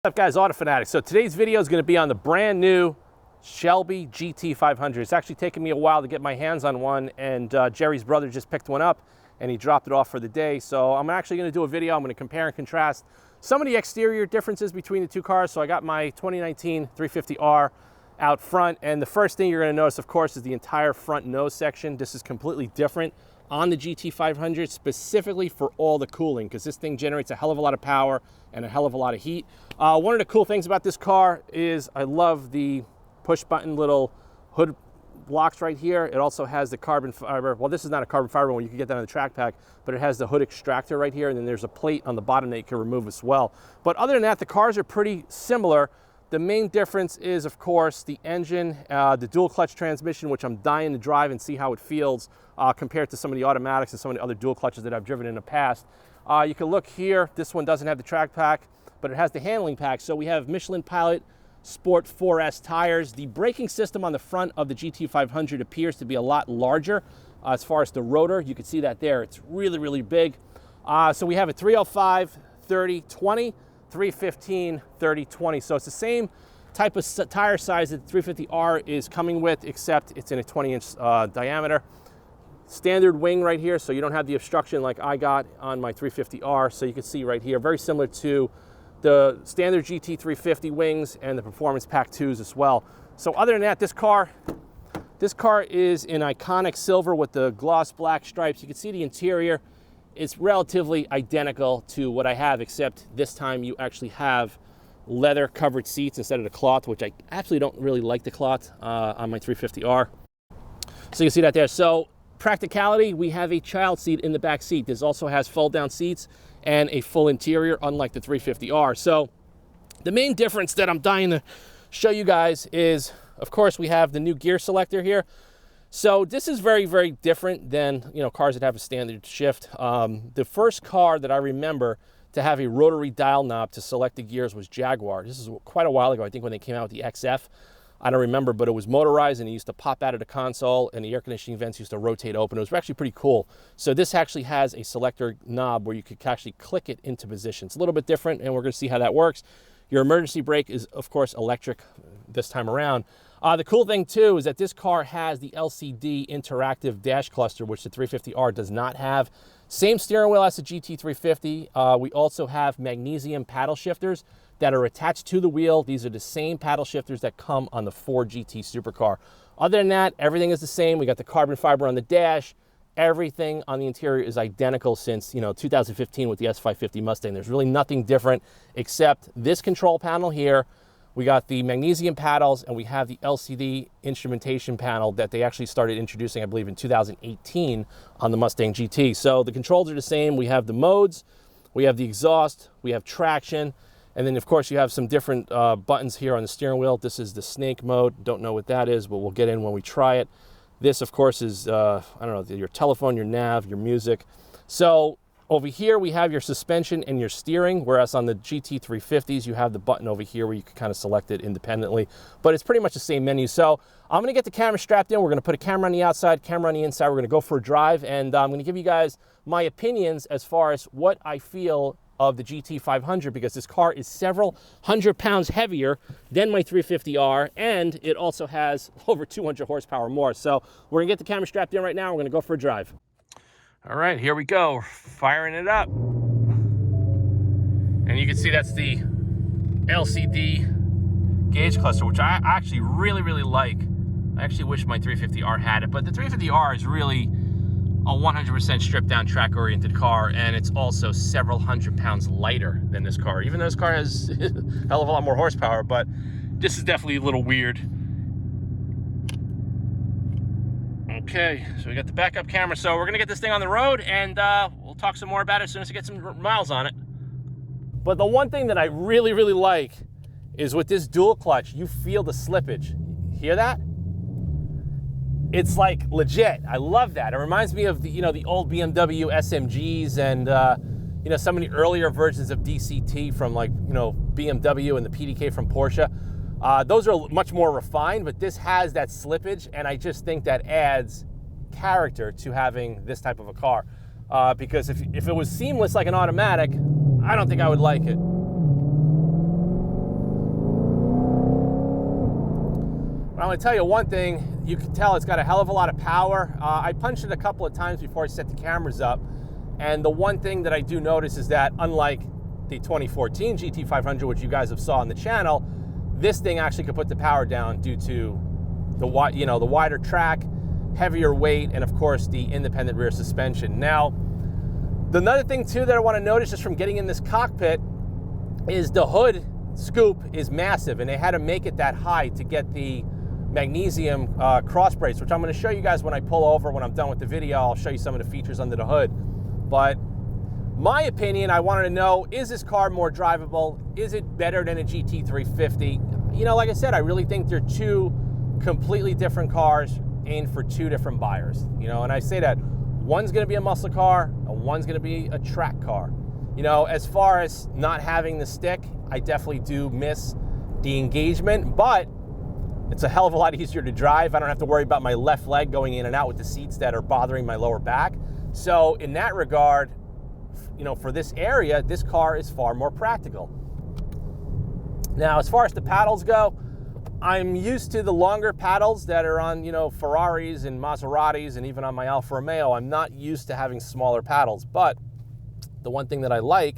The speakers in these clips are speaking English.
What's up guys, Auto Fanatics. So today's video is going to be on the brand new Shelby GT500. It's actually taken me a while to get my hands on one, and Jerry's brother just picked one up and he dropped it off for the day. So I'm actually going to do a video. I'm going to compare and contrast some of the exterior differences between the two cars. So I got my 2019 350R out front, and the first thing you're going to notice, of course, is the entire front nose section. This is completely different on the GT500, specifically for all the cooling, because this thing generates a hell of a lot of power and a hell of a lot of heat. One of the cool things about this car is I love the push button little hood blocks right here. It also has the carbon fiber. Well, this is not a carbon fiber one, you can get that on the track pack, but it has the hood extractor right here, and then there's a plate on the bottom that you can remove as well. But other than that, the cars are pretty similar. The main difference is, of course, the engine, the dual clutch transmission, which I'm dying to drive and see how it feels compared to some of the automatics and some of the other dual clutches that I've driven in the past. You can look here, this one doesn't have the track pack, but it has the handling pack. So we have Michelin Pilot Sport 4S tires. The braking system on the front of the GT500 appears to be a lot larger as far as the rotor. You can see that there. It's really, really big. So we have a 305, 30, 20, 315, 30, 20. So it's the same type of tire size that the 350R is coming with, except it's in a 20-inch diameter. Standard wing right here, so you don't have the obstruction like I got on my 350R. So you can see right here, very similar to the standard GT350 wings and the Performance Pack 2s as well. So other than that, this car is in iconic silver with the gloss black stripes. You can see the interior. It's relatively identical to what I have, except this time you actually have leather covered seats instead of the cloth, which I absolutely don't really like the cloth on my 350R. So you can see that there. So practicality, we have a child seat in the back seat. This also has fold down seats and a full interior, unlike the 350R. So the main difference that I'm dying to show you guys is, of course, we have the new gear selector here. So this is very, very different than, you know, cars that have a standard shift. The first car that I remember to have a rotary dial knob to select the gears was Jaguar. This is quite a while ago, I think, when they came out with the XF. I don't remember, but it was motorized and it used to pop out of the console and the air conditioning vents used to rotate open. It was actually pretty cool. So this actually has a selector knob where you could actually click it into position. It's a little bit different, and we're going to see how that works. Your emergency brake is, of course, electric this time around. The cool thing, too, is that this car has the LCD interactive dash cluster, which the 350R does not have. Same steering wheel as the GT350. We also have magnesium paddle shifters that are attached to the wheel. These are the same paddle shifters that come on the Ford GT supercar. Other than that, everything is the same. We got the carbon fiber on the dash. Everything on the interior is identical since, you know, 2015 with the S550 Mustang. There's really nothing different except this control panel here. We got the magnesium paddles, and we have the LCD instrumentation panel that they actually started introducing, I believe, in 2018 on the Mustang GT. So the controls are the same. We have the modes, we have the exhaust, we have traction, and then, of course, you have some different buttons here on the steering wheel. This is the snake mode. Don't know what that is, but we'll get in when we try it. This, of course, is, I don't know, your telephone, your nav, your music. So over here, we have your suspension and your steering, whereas on the GT350s, you have the button over here where you can kind of select it independently. But it's pretty much the same menu. So I'm going to get the camera strapped in. We're going to put a camera on the outside, camera on the inside. We're going to go for a drive, and I'm going to give you guys my opinions as far as what I feel of the GT500, because this car is several hundred pounds heavier than my 350R, and it also has over 200 horsepower more. So we're gonna get the camera strapped in right now. We're gonna go for a drive. All right, here we go, firing it up. And you can see that's the LCD gauge cluster, which I actually really, really like. I actually wish my 350R had it, but the 350R is really a 100% stripped down track oriented car, and it's also several hundred pounds lighter than this car, even though this car has a hell of a lot more horsepower. But this is definitely a little weird. Okay, so we got the backup camera, so we're gonna get this thing on the road, and we'll talk some more about it as soon as I get some miles on it. But the one thing that I really, really like is with this dual clutch, you feel the slippage. Hear that? It's like legit. I love that. It reminds me of the, you know, the old BMW SMGs and you know, some of the earlier versions of DCT from, like, you know, BMW and the PDK from Porsche. Those are much more refined, but this has that slippage, and I just think that adds character to having this type of a car. Because if it was seamless like an automatic, I don't think I would like it. I'm gonna tell you one thing, you can tell it's got a hell of a lot of power. I punched it a couple of times before I set the cameras up, and the one thing that I do notice is that unlike the 2014 GT500, which you guys have saw on the channel, this thing actually could put the power down due to the wider track, heavier weight, and of course the independent rear suspension. Now, another thing too that I want to notice just from getting in this cockpit is the hood scoop is massive, and they had to make it that high to get the magnesium cross brace, which I'm going to show you guys when I pull over. When I'm done with the video, I'll show you some of the features under the hood. But my opinion, I wanted to know, is this car more drivable? Is it better than a GT350? You know, like I said, I really think they're two completely different cars aimed for two different buyers. You know, and I say that one's going to be a muscle car and one's going to be a track car. You know, as far as not having the stick, I definitely do miss the engagement, but it's a hell of a lot easier to drive. I don't have to worry about my left leg going in and out with the seats that are bothering my lower back. So in that regard, you know, for this area, this car is far more practical. Now, as far as the paddles go, I'm used to the longer paddles that are on, you know, Ferraris and Maseratis and even on my Alfa Romeo. I'm not used to having smaller paddles, but the one thing that I like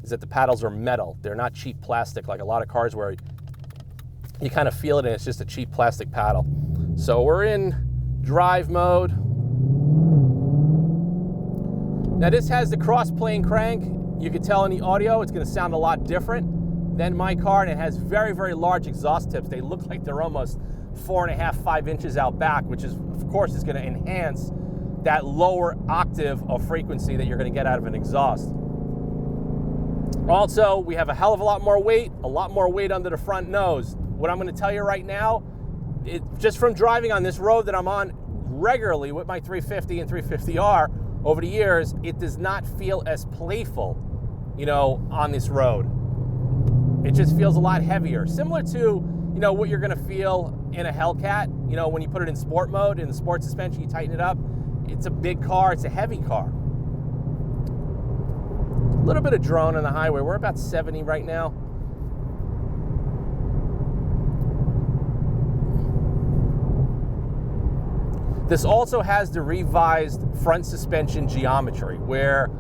is that the paddles are metal. They're not cheap plastic like a lot of cars where you kind of feel it and it's just a cheap plastic paddle. So we're in drive mode. Now this has the cross-plane crank. You can tell in the audio it's going to sound a lot different than my car, and it has very, very large exhaust tips. They look like they're almost 4.5, 5 inches out back, which is, of course, is going to enhance that lower octave of frequency that you're going to get out of an exhaust. Also, we have a hell of a lot more weight under the front nose. What I'm going to tell you right now, just from driving on this road that I'm on regularly with my 350 and 350R over the years, it does not feel as playful, you know, on this road. It just feels a lot heavier, similar to, you know, what you're going to feel in a Hellcat. You know, when you put it in sport mode, in the sport suspension, you tighten it up. It's a big car, it's a heavy car. A little bit of drone on the highway. We're about 70 right now. This also has the revised front suspension geometry, where,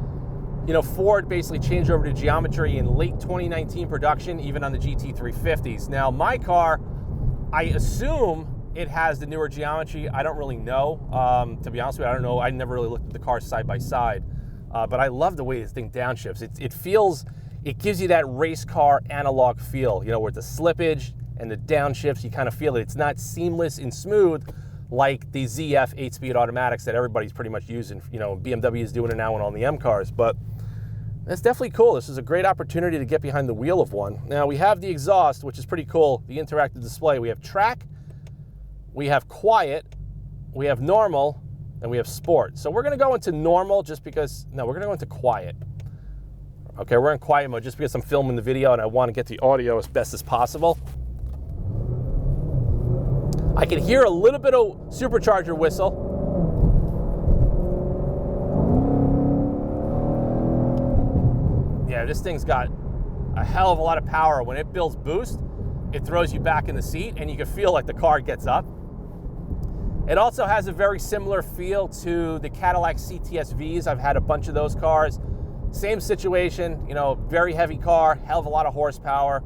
you know, Ford basically changed over to geometry in late 2019 production, even on the GT350s. Now, my car, I assume it has the newer geometry. I don't really know. To be honest with you, I don't know. I never really looked at the cars side by side. But I love the way this thing downshifts. It gives you that race car analog feel, you know, with the slippage and the downshifts, you kind of feel it. It's not seamless and smooth like the ZF 8-speed automatics that everybody's pretty much using. You know, BMW is doing it now on all the M cars, but that's definitely cool. This is a great opportunity to get behind the wheel of one. Now, we have the exhaust, which is pretty cool, the interactive display. We have track, we have quiet, we have normal, and we have sport. So we're gonna go into normal just because, no, we're gonna go into quiet. Okay, we're in quiet mode just because I'm filming the video and I wanna get the audio as best as possible. I can hear a little bit of supercharger whistle. Yeah, this thing's got a hell of a lot of power. When it builds boost, it throws you back in the seat and you can feel like the car gets up. It also has a very similar feel to the Cadillac CTS-Vs. I've had a bunch of those cars. Same situation, you know, very heavy car, hell of a lot of horsepower.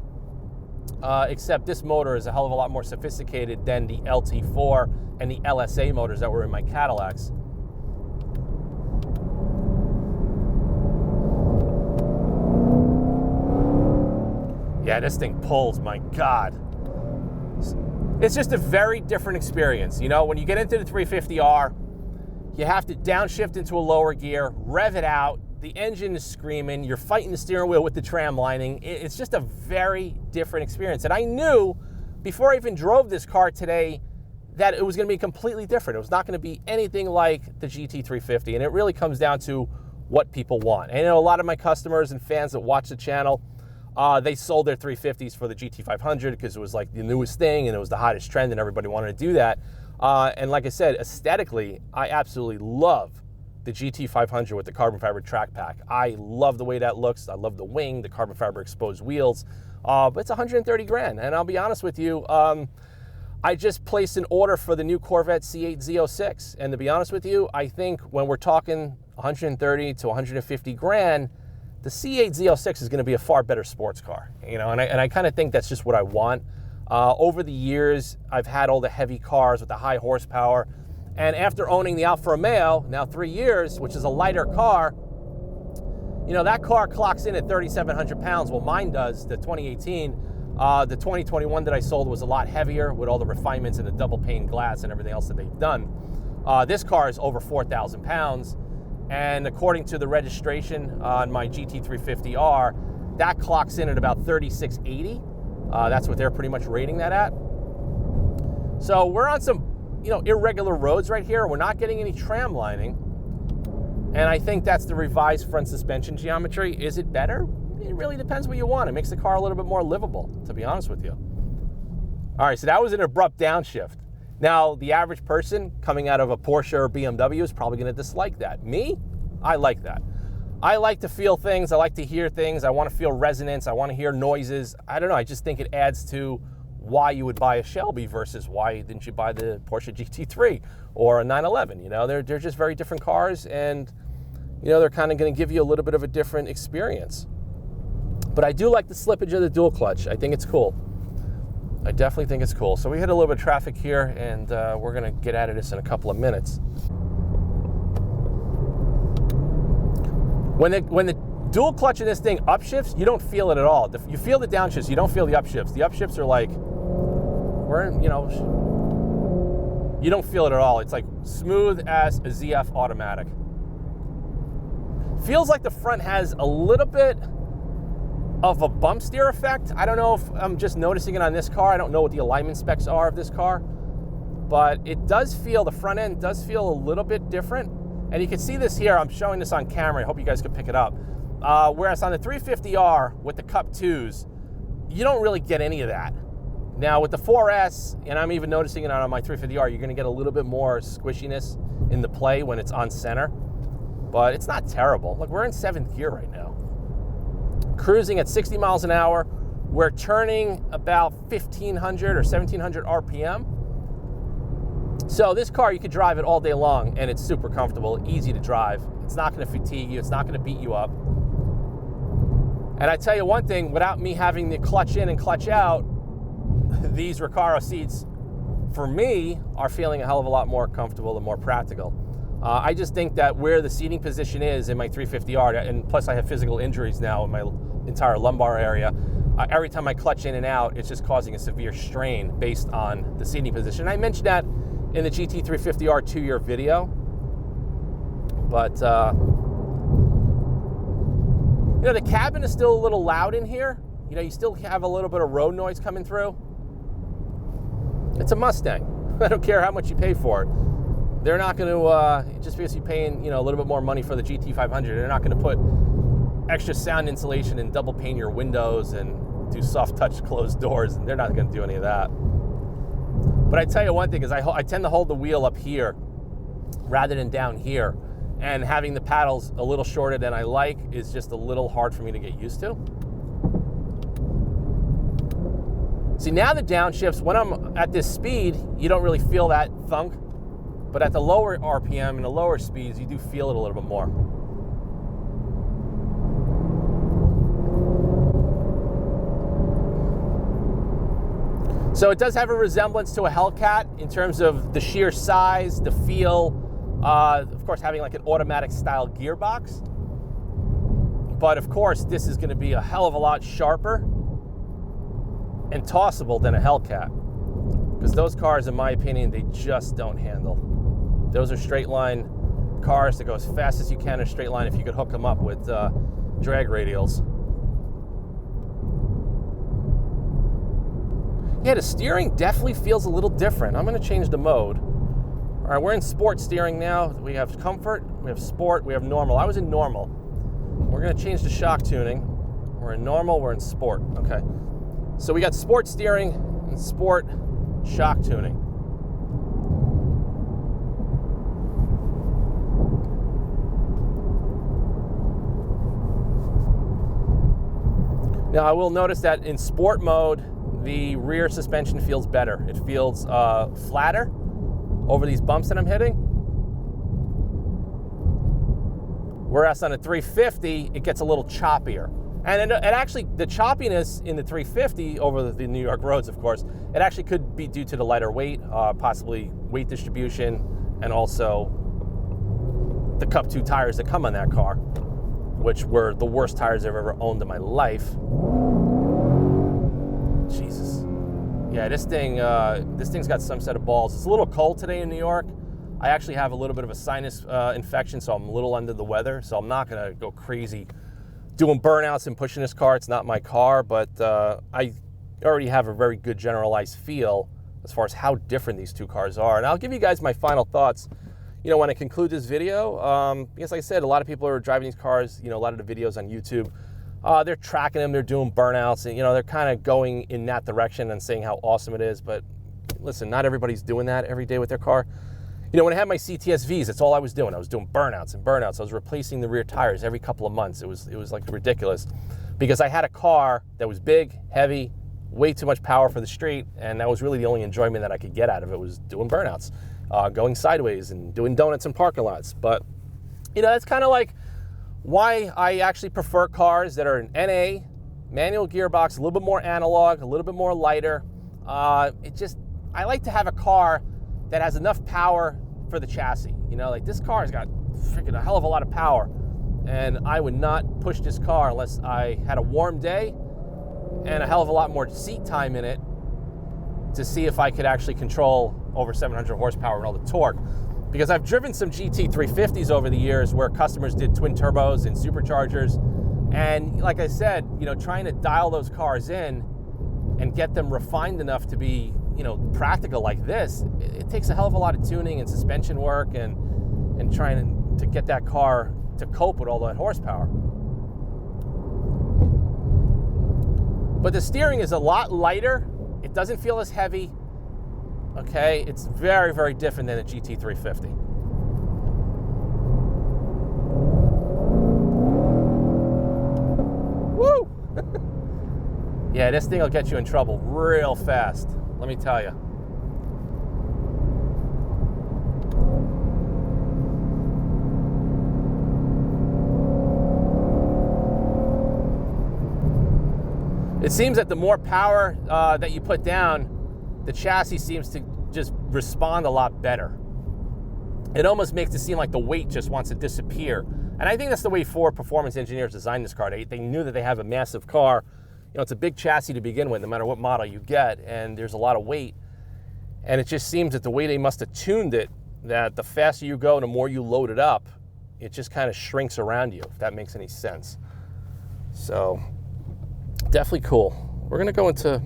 Except this motor is a hell of a lot more sophisticated than the LT4 and the LSA motors that were in my Cadillacs. Yeah, this thing pulls, my God. It's just a very different experience. You know, when you get into the 350R, you have to downshift into a lower gear, rev it out, the engine is screaming, you're fighting the steering wheel with the tram lining. It's just a very different experience. And I knew before I even drove this car today that it was gonna be completely different. It was not gonna be anything like the GT350. And it really comes down to what people want. And I know a lot of my customers and fans that watch the channel, they sold their 350s for the GT500 because it was like the newest thing and it was the hottest trend and everybody wanted to do that. And like I said, aesthetically, I absolutely love the GT500 with the carbon fiber track pack. I love the way that looks. I love the wing, the carbon fiber exposed wheels, but it's 130 grand. And I'll be honest with you, I just placed an order for the new Corvette C8 Z06. And to be honest with you, I think when we're talking 130 to 150 grand, the C8 Z06 is going to be a far better sports car. You know, and I kind of think that's just what I want. Over the years, I've had all the heavy cars with the high horsepower. And after owning the Alfa Romeo, now 3 years, which is a lighter car, you know, that car clocks in at 3,700 pounds. Well, mine does, the 2018. The 2021 that I sold was a lot heavier with all the refinements and the double pane glass and everything else that they've done. This car is over 4,000 pounds. And according to the registration on my GT350R, that clocks in at about 3,680. That's what they're pretty much rating that at. So we're on some, you know, irregular roads right here. We're not getting any tram lining. And I think that's the revised front suspension geometry. Is it better? It really depends what you want. It makes the car a little bit more livable, to be honest with you. All right, so that was an abrupt downshift. Now, the average person coming out of a Porsche or BMW is probably going to dislike that. Me, I like that. I like to feel things. I like to hear things. I want to feel resonance. I want to hear noises. I don't know. I just think it adds to why you would buy a Shelby versus why didn't you buy the Porsche GT3 or a 911. You know, they're just very different cars, and, you know, they're kind of going to give you a little bit of a different experience. But I do like the slippage of the dual clutch. I think it's cool. I definitely think it's cool. So we hit a little bit of traffic here, and we're going to get out of this in a couple of minutes. When the dual clutch in this thing upshifts, you don't feel it at all. You feel the downshifts. You don't feel the upshifts. The upshifts are like, you don't feel it at all. It's like smooth as a ZF automatic. Feels like the front has a little bit of a bump steer effect. I don't know if I'm just noticing it on this car. I don't know what the alignment specs are of this car, but it does feel, the front end does feel a little bit different. And you can see this here. I'm showing this on camera. I hope you guys can pick it up. Whereas on the 350R with the Cup 2s, you don't really get any of that. Now with the 4S, and I'm even noticing it on my 350R, you're going to get a little bit more squishiness in the play when it's on center, but it's not terrible. Look, we're in 7th gear right now. Cruising at 60 miles an hour. We're turning about 1,500 or 1,700 RPM. So this car, you could drive it all day long, and it's super comfortable, easy to drive. It's not going to fatigue you. It's not going to beat you up. And I tell you one thing, without me having the clutch in and clutch out, these Recaro seats, for me, are feeling a hell of a lot more comfortable and more practical. I just think that where the seating position is in my 350R, and plus I have physical injuries now in my entire lumbar area, every time I clutch in and out, it's just causing a severe strain based on the seating position. I mentioned that in the GT350R 2-year video, but you know, the cabin is still a little loud in here. You know, you still have a little bit of road noise coming through. It's a Mustang. I don't care how much you pay for it. They're not going to, just because you're paying, you know, a little bit more money for the GT500, they're not going to put extra sound insulation and double pane your windows and do soft touch closed doors, and they're not going to do any of that. But I tell you one thing is I tend to hold the wheel up here rather than down here, and having the paddles a little shorter than I like is just a little hard for me to get used to. See, now the downshifts, when I'm at this speed, you don't really feel that thunk. But at the lower RPM and the lower speeds, you do feel it a little bit more. So it does have a resemblance to a Hellcat in terms of the sheer size, the feel, of course having like an automatic style gearbox. But of course, this is going to be a hell of a lot sharper and tossable than a Hellcat. Because those cars, in my opinion, they just don't handle. Those are straight line cars that go as fast as you can in a straight line if you could hook them up with drag radials. Yeah, the steering definitely feels a little different. I'm going to change the mode. All right, we're in sport steering now. We have comfort, we have sport, we have normal. I was in normal. We're going to change the shock tuning. We're in normal, we're in sport. Okay. So we got sport steering and sport shock tuning. Now I will notice that in sport mode, the rear suspension feels better. It feels flatter over these bumps that I'm hitting. Whereas on a 350, it gets a little choppier. And actually, the choppiness in the 350 over the New York roads, of course, it actually could be due to the lighter weight, possibly weight distribution, and also the Cup 2 tires that come on that car, which were the worst tires I've ever owned in my life. Jesus. Yeah, this thing's got some set of balls. It's a little cold today in New York. I actually have a little bit of a sinus infection, so I'm a little under the weather, so I'm not gonna go crazy doing burnouts and pushing this car. It's not my car, but I already have a very good generalized feel as far as how different these two cars are. And I'll give you guys my final thoughts, you know, when I conclude this video. Because like I said, a lot of people are driving these cars, you know, a lot of the videos on YouTube, they're tracking them, they're doing burnouts, and, you know, they're kind of going in that direction and saying how awesome it is. But listen, not everybody's doing that every day with their car. You know, when I had my CTSVs, that's all I was doing. I was doing burnouts and burnouts. I was replacing the rear tires every couple of months. It was like ridiculous, because I had a car that was big, heavy, way too much power for the street, and that was really the only enjoyment that I could get out of it, was doing burnouts, going sideways and doing donuts in parking lots. But, you know, that's kind of like why I actually prefer cars that are an NA, manual gearbox, a little bit more analog, a little bit more lighter. I like to have a car that has enough power for the chassis. You know, like this car has got freaking a hell of a lot of power, and I would not push this car unless I had a warm day and a hell of a lot more seat time in it to see if I could actually control over 700 horsepower and all the torque. Because I've driven some GT350s over the years where customers did twin turbos and superchargers, and like I said, you know, trying to dial those cars in and get them refined enough to be, you know, practical like this, it takes a hell of a lot of tuning and suspension work and trying to get that car to cope with all that horsepower. But the steering is a lot lighter. It doesn't feel as heavy. Okay, it's very, very different than a GT350. Woo! Yeah, this thing will get you in trouble real fast, let me tell you. It seems that the more power that you put down, the chassis seems to just respond a lot better. It almost makes it seem like the weight just wants to disappear. And I think that's the way Ford performance engineers designed this car. They knew that they have a massive car. You know, it's a big chassis to begin with, no matter what model you get, and there's a lot of weight. And it just seems that the way they must have tuned it, that the faster you go, the more you load it up, it just kind of shrinks around you, if that makes any sense. So, definitely cool. We're gonna go into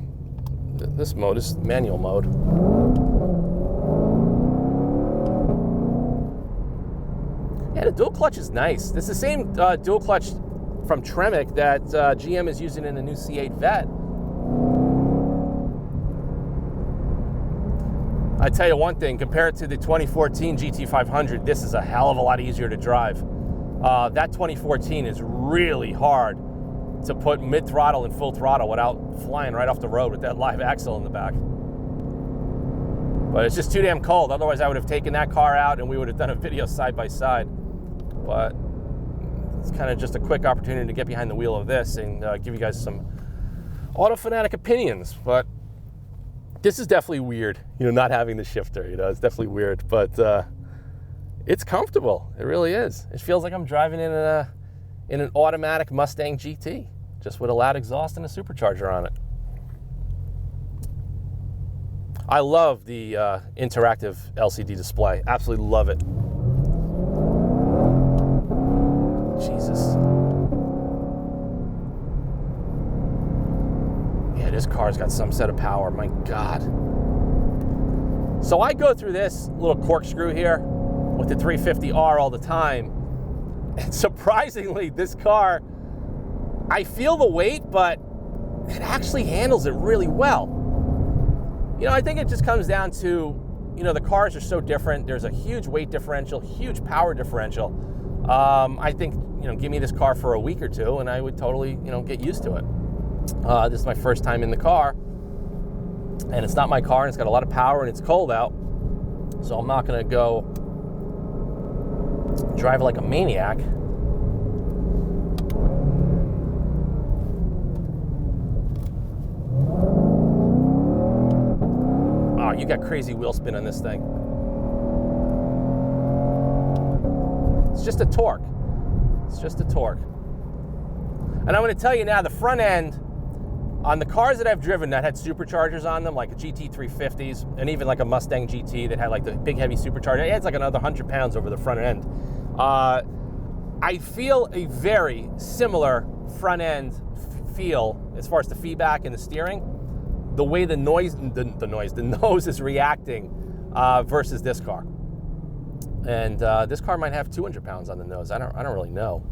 this mode, this is manual mode. Yeah, the dual clutch is nice. This is the same dual clutch from Tremec that GM is using in the new C8 Vet. I tell you one thing, compared to the 2014 GT500, this is a hell of a lot easier to drive. That 2014 is really hard to put mid-throttle and full throttle without flying right off the road with that live axle in the back. But it's just too damn cold. Otherwise, I would have taken that car out and we would have done a video side by side. But it's kind of just a quick opportunity to get behind the wheel of this and give you guys some auto fanatic opinions. But this is definitely weird, you know, not having the shifter. You know, it's definitely weird, but it's comfortable. It really is. It feels like I'm driving in an automatic Mustang GT, just with a loud exhaust and a supercharger on it. I love the interactive LCD display. Absolutely love it. Jesus. Yeah, this car's got some set of power, my God. So I go through this little corkscrew here with the 350R all the time. And surprisingly, this car, I feel the weight, but it actually handles it really well. You know, I think it just comes down to, you know, the cars are so different. There's a huge weight differential, huge power differential. I think, you know, give me this car for a week or two and I would totally, you know, get used to it. This is my first time in the car. And it's not my car, and it's got a lot of power, and it's cold out. So I'm not gonna go drive like a maniac. Oh, you got crazy wheel spin on this thing. It's just a torque. It's just a torque. And I'm gonna tell you now, the front end, on the cars that I've driven that had superchargers on them, like the GT350s, and even like a Mustang GT that had like the big heavy supercharger, it adds like another 100 pounds over the front end. I feel a very similar front end feel as far as the feedback and the steering, the way the nose is reacting versus this car. And this car might have 200 pounds on the nose. I don't really know.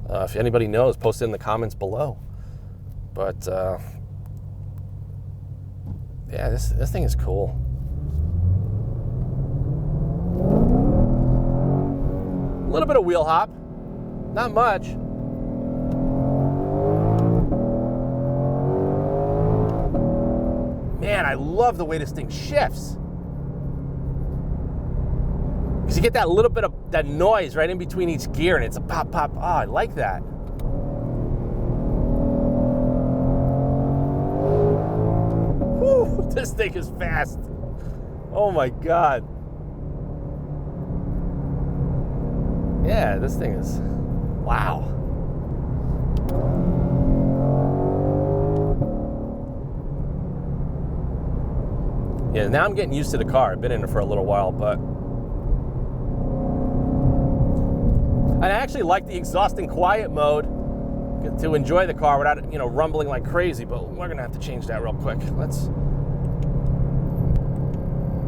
If anybody knows, post it in the comments below. But yeah, this thing is cool. A little bit of wheel hop, not much. Man, I love the way this thing shifts. Because you get that little bit of that noise right in between each gear, and it's a pop, pop. Oh, I like that. Whew, this thing is fast. Oh my God. Yeah, this thing is, wow. Yeah, now I'm getting used to the car. I've been in it for a little while, but. And I actually like the exhaust and quiet mode to enjoy the car without, you know, rumbling like crazy, but we're gonna have to change that real quick.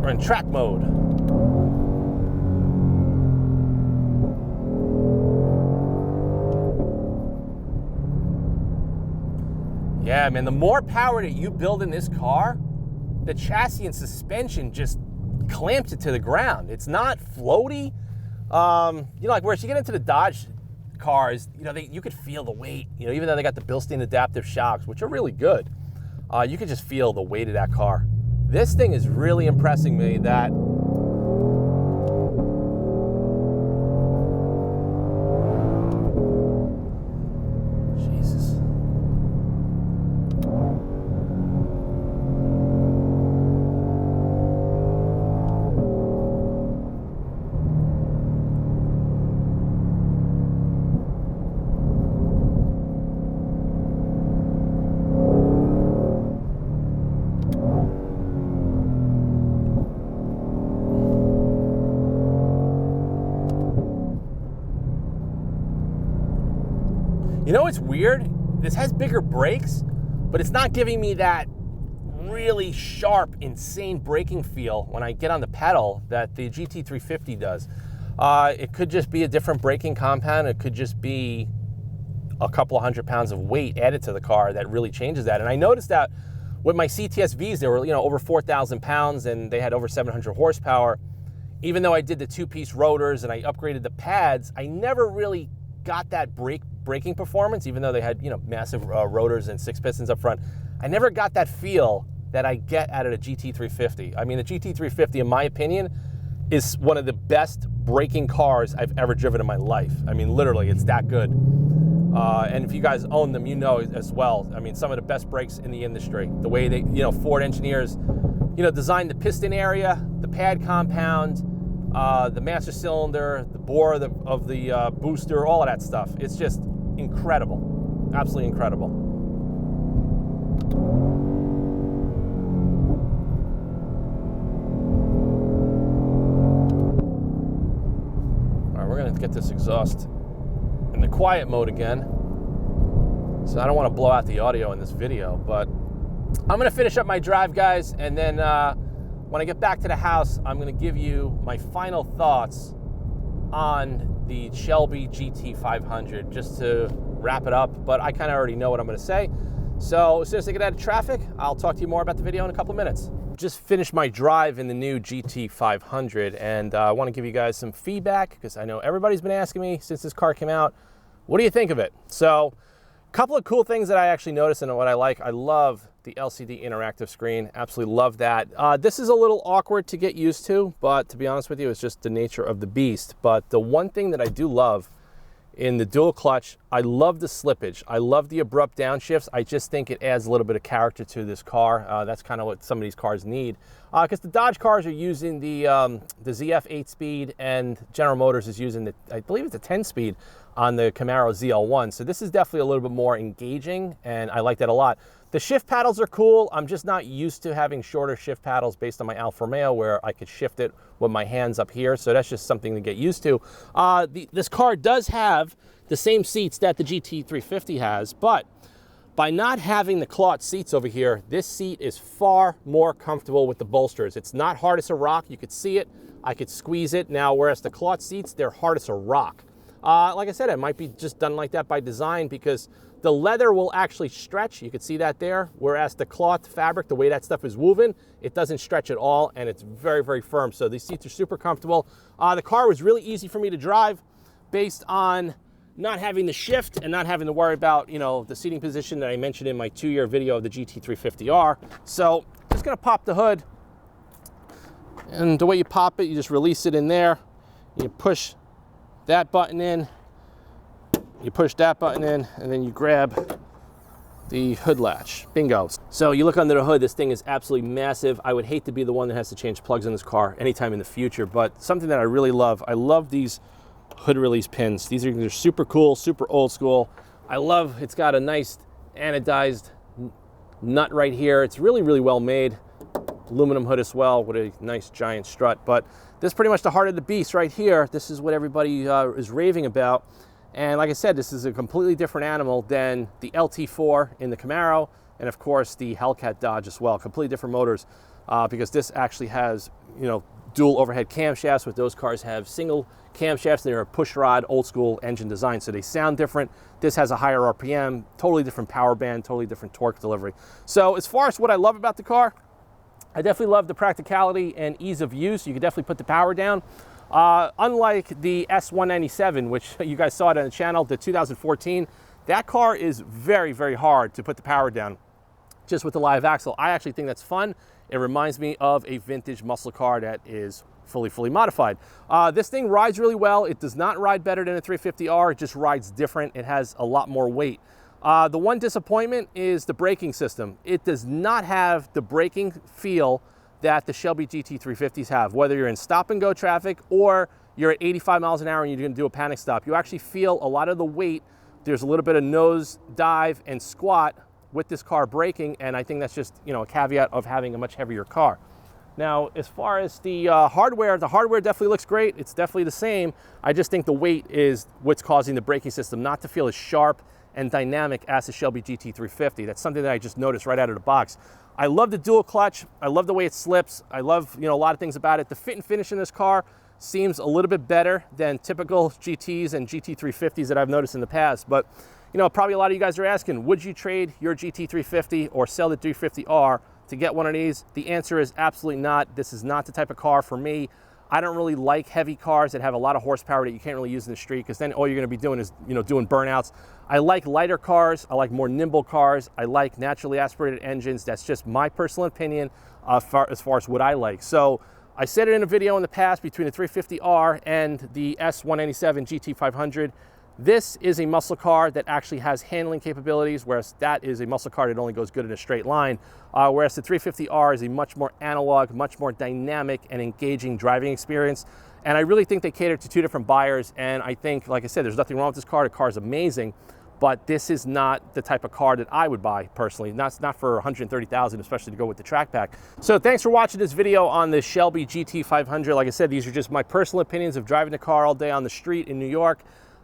We're in track mode. Yeah, man, the more power that you build in this car, the chassis and suspension just clamps it to the ground. It's not floaty. You know, like whereas you get into the Dodge cars, you know, you could feel the weight, you know, even though they got the Bilstein adaptive shocks, which are really good, you could just feel the weight of that car. This thing is really impressing me that Jesus. You know what's weird? This has bigger brakes, but it's not giving me that really sharp, insane braking feel when I get on the pedal that the GT350 does. It could just be a different braking compound. It could just be a couple of 100 pounds of weight added to the car that really changes that. And I noticed that with my CTSVs, they were, you know, over 4,000 pounds and they had over 700 horsepower. Even though I did the two-piece rotors and I upgraded the pads, I never really got that braking performance, even though they had, you know, massive rotors and 6 pistons up front. I never got that feel that I get out of the GT350. I mean, the GT350, in my opinion, is one of the best braking cars I've ever driven in my life. I mean, literally, it's that good. And if you guys own them, you know as well. I mean, some of the best brakes in the industry. The way they, you know, Ford engineers, you know, designed the piston area, the pad compound, the master cylinder, the bore of the booster, all of that stuff. It's just incredible, absolutely incredible. All right, we're gonna get this exhaust in the quiet mode again. So I don't want to blow out the audio in this video, but I'm gonna finish up my drive, guys, and then when I get back to the house, I'm going to give you my final thoughts on the Shelby GT500 just to wrap it up, but I kind of already know what I'm going to say. So as soon as I get out of traffic, I'll talk to you more about the video in a couple of minutes. Just finished my drive in the new GT500, and I want to give you guys some feedback because I know everybody's been asking me since this car came out, what do you think of it? So Couple of cool things that I actually noticed and what I like. I love the LCD interactive screen. Absolutely love that. This is a little awkward to get used to, but to be honest with you, it's just the nature of the beast. But the one thing that I do love in the dual clutch, I love the slippage. I love the abrupt downshifts. I just think it adds a little bit of character to this car. That's kind of what some of these cars need. Because the Dodge cars are using the ZF 8-speed, and General Motors is using the, I believe it's a 10-speed on the Camaro ZL1. So this is definitely a little bit more engaging, and I like that a lot. The shift paddles are cool. I'm just not used to having shorter shift paddles based on my Alfa Romeo, where I could shift it with my hands up here. So that's just something to get used to. This car does have the same seats that the GT350 has, but by not having the cloth seats over here, this seat is far more comfortable with the bolsters. It's not hard as a rock. You could see it. I could squeeze it. Now, whereas the cloth seats, they're hard as a rock. Like I said, it might be just done like that by design, because the leather will actually stretch. You can see that there. Whereas the cloth fabric, the way that stuff is woven, it doesn't stretch at all, and it's very, very firm. So these seats are super comfortable. The car was really easy for me to drive based on not having the shift and not having to worry about, you know, the seating position that I mentioned in my 2-year video of the GT350R. So just gonna pop the hood, and the way you pop it, you just release it in there. You push that button in, you push that button in, and then you grab the hood latch. Bingo. So you look under the hood, this thing is absolutely massive. I would hate to be the one that has to change plugs in this car anytime in the future, but something that I really love, I love these hood release pins. These are super cool, super old school. I love, it's got a nice anodized nut right here. It's really, really well made. Aluminum hood as well with a nice giant strut. But this is pretty much the heart of the beast right here. This is what everybody is raving about. And like I said, this is a completely different animal than the LT4 in the Camaro, and of course the Hellcat Dodge as well. Completely different motors, because this actually has, you know, dual overhead camshafts, with those cars have single camshafts. They're a push rod, old school engine design, so they sound different. This has a higher RPM, totally different power band, totally different torque delivery. So as far as what I love about the car, I definitely love the practicality and ease of use. You can definitely put the power down. Unlike the S197, which you guys saw it on the channel, the 2014, that car is very, very hard to put the power down just with the live axle. I actually think that's fun. It reminds me of a vintage muscle car that is fully modified. This thing rides really well. It does not ride better than a 350R. It just rides different. It has a lot more weight. The one disappointment is the braking system. It does not have the braking feel that the Shelby GT350s have. Whether you're in stop and go traffic or you're at 85 miles an hour and you're gonna do a panic stop, you actually feel a lot of the weight. There's a little bit of nose dive and squat with this car braking, and I think that's just, you know, a caveat of having a much heavier car. Now, as far as the hardware definitely looks great. It's definitely the same. I just think the weight is what's causing the braking system not to feel as sharp and dynamic as the Shelby GT350. That's something that I just noticed right out of the box. I love the dual clutch. I love the way it slips. I love, you know, a lot of things about it. The fit and finish in this car seems a little bit better than typical GTs and GT350s that I've noticed in the past. But, you know, probably a lot of you guys are asking, would you trade your GT350 or sell the 350R to get one of these? The answer is absolutely not. This is not the type of car for me. I don't really like heavy cars that have a lot of horsepower that you can't really use in the street, because then all you're going to be doing is, you know, doing burnouts. I like lighter cars. I like more nimble cars. I like naturally aspirated engines. That's just my personal opinion as far as what I like. So I said it in a video in the past, between the 350R and the S197 GT500, this is a muscle car that actually has handling capabilities, whereas that is a muscle car that only goes good in a straight line. Whereas the 350R is a much more analog, much more dynamic and engaging driving experience. And I really think they cater to two different buyers. And I think, like I said, there's nothing wrong with this car. The car is amazing, but this is not the type of car that I would buy personally. Not for $130,000, especially to go with the track pack. So thanks for watching this video on the Shelby GT500. Like I said, these are just my personal opinions of driving the car all day on the street in New York.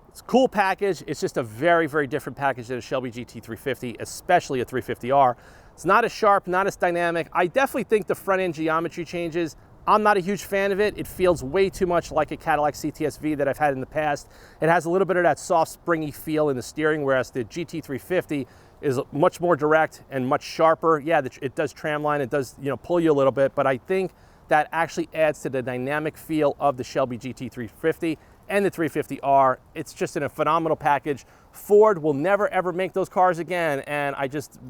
It's a cool package. It's just a very, very different package than a Shelby GT350, especially a 350R. It's not as sharp, not as dynamic. I definitely think the front end geometry changes. I'm not a huge fan of it. It feels way too much like a Cadillac CTS-V that I've had in the past. It has a little bit of that soft, springy feel in the steering, whereas the GT350 is much more direct and much sharper. Yeah, it does tramline, it does, you know, pull you a little bit, but I think that actually adds to the dynamic feel of the Shelby GT350. and the 350R. It's just in a phenomenal package. Ford will never ever make those cars again, and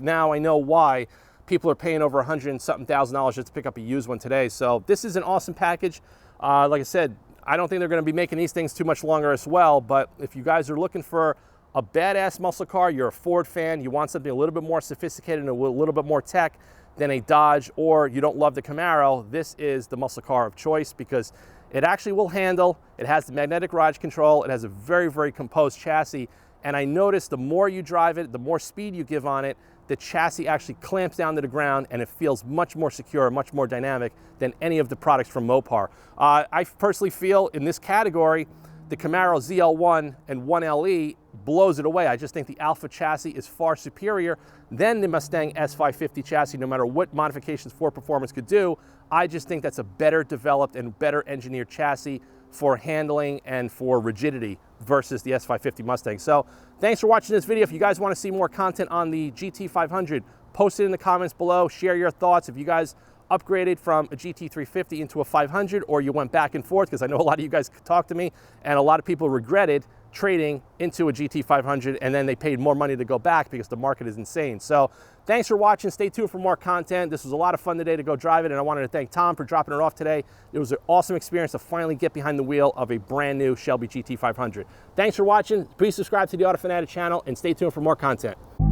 now I know why people are paying over $100 and something thousand just to pick up a used one today. So this is an awesome package. Like I said, I don't think they're going to be making these things too much longer as well, but if you guys are looking for a badass muscle car, you're a Ford fan, you want something a little bit more sophisticated and a little bit more tech than a Dodge, or you don't love the Camaro, this is the muscle car of choice because it actually will handle, it has the magnetic ride control, it has a very, very composed chassis, and I noticed the more you drive it, the more speed you give on it, the chassis actually clamps down to the ground and it feels much more secure, much more dynamic than any of the products from Mopar. I personally feel in this category, the Camaro ZL1 and 1LE blows it away. I just think the Alpha chassis is far superior than the Mustang S550 chassis, no matter what modifications Ford Performance could do. I just think that's a better developed and better engineered chassis for handling and for rigidity versus the S550 Mustang. So thanks for watching this video. If you guys want to see more content on the GT500, post it in the comments below, share your thoughts. If you guys upgraded from a GT350 into a 500, or you went back and forth, because I know a lot of you guys talked to me and a lot of people regretted trading into a GT500 and then they paid more money to go back because the market is insane. So thanks for watching. Stay tuned for more content. This was a lot of fun today to go drive it, and I wanted to thank Tom for dropping it off today. It was an awesome experience to finally get behind the wheel of a brand new Shelby GT500. Thanks for watching. Please subscribe to the Auto Fanatic channel and stay tuned for more content.